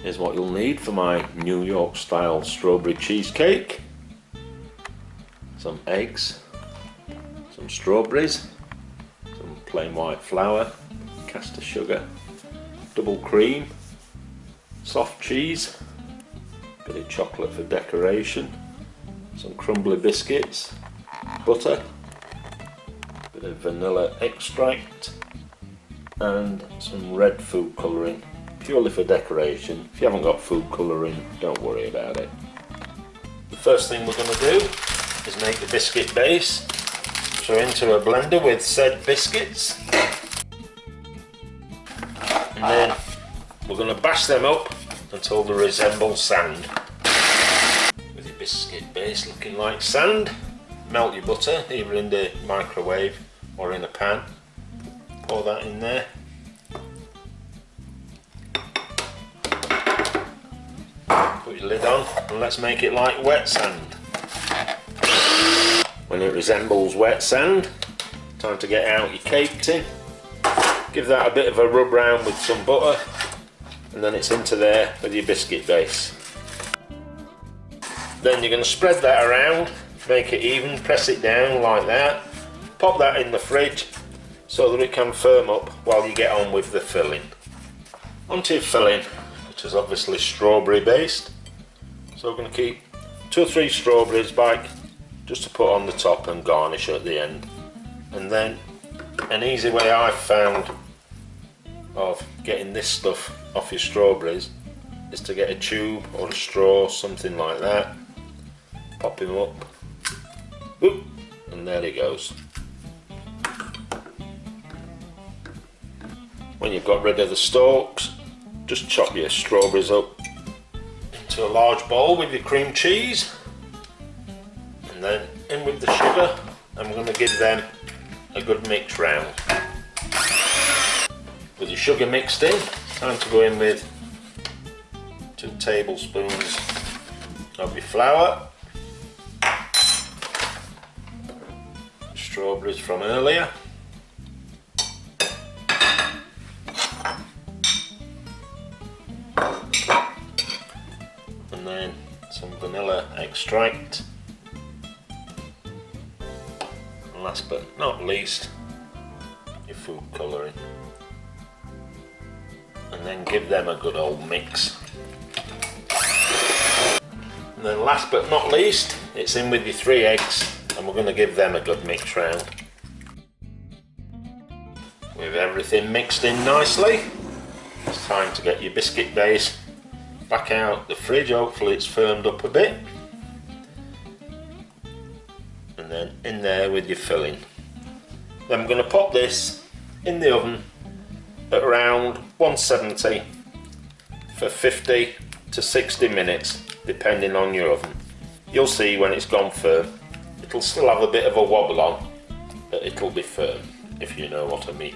Here's what you'll need for my New York style strawberry cheesecake. Some eggs, some strawberries, some plain white flour, caster sugar, double cream, soft cheese, a bit of chocolate for decoration, some crumbly biscuits, butter, a bit of vanilla extract and some red food colouring, purely for decoration. If you haven't got food colouring, don't worry about it. The first thing we're going to do is make the biscuit base. So into a blender with said biscuits, and then we're going to bash them up until they resemble sand. With your biscuit base looking like sand, melt your butter either in the microwave or in a pan. Pour that in there. Put your lid on and let's make it like wet sand. When it resembles wet sand, time to get out your cake tin. Give that a bit of a rub round with some butter, and then it's into there with your biscuit base. Then you're going to spread that around, make it even, press it down like that. Pop that in the fridge so that it can firm up while you get on with the filling. Onto your filling, which is obviously strawberry based. So we're going to keep 2 or 3 strawberries back just to put on the top and garnish at the end. And then an easy way I've found of getting this stuff off your strawberries is to get a tube or a straw, something like that, pop him up, whoop, and there he goes. When you've got rid of the stalks, just chop your strawberries up into a large bowl with your cream cheese, and then in with the sugar, and we're going to give them a good mix round. With your sugar mixed in, time to go in with 2 tablespoons of your flour, strawberries from earlier, and then some vanilla extract, and last but not least your food colouring, and then give them a good old mix. And then last but not least, it's in with your 3 eggs, and we're going to give them a good mix round. With everything mixed in nicely, it's time to get your biscuit base back out the fridge. Hopefully it's firmed up a bit, and then in there with your filling. Then we're going to pop this in the oven at around 170 for 50 to 60 minutes depending on your oven. You'll see when it's gone firm, it'll still have a bit of a wobble on, but it'll be firm, if you know what I mean.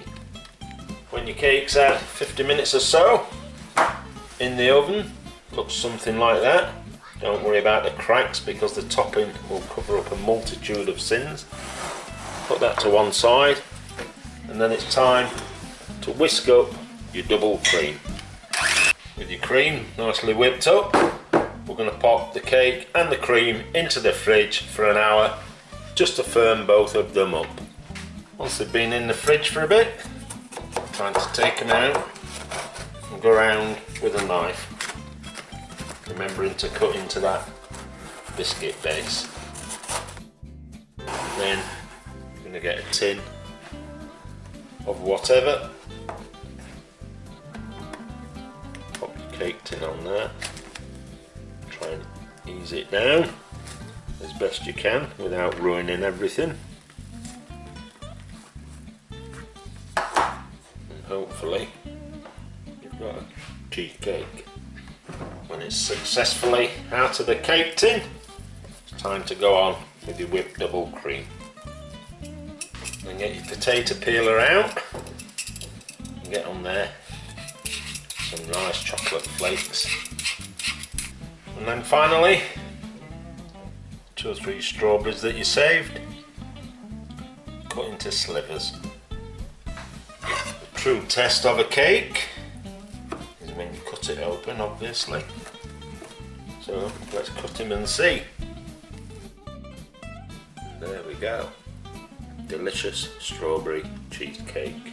When your cake's at 50 minutes or so in the oven, looks something like that. Don't worry about the cracks because the topping will cover up a multitude of sins. Put that to one side, and then it's time to whisk up your double cream. With your cream nicely whipped up, we're going to pop the cake and the cream into the fridge for an hour just to firm both of them up. Once they've been in the fridge for a bit, time to take them out and go around with a knife, remembering to cut into that biscuit base. Then you're going to get a tin of whatever, pop your cake tin on there, try and ease it down as best you can without ruining everything, and hopefully you've got a cheesecake. When it's successfully out of the cake tin, it's time to go on with your whipped double cream. Then get your potato peeler out and get on there some nice chocolate flakes, and then finally 2 or 3 strawberries that you saved, cut into slivers. The true test of a cake is when you cut it open, obviously. So let's cut him and see. There we go. Delicious strawberry cheesecake.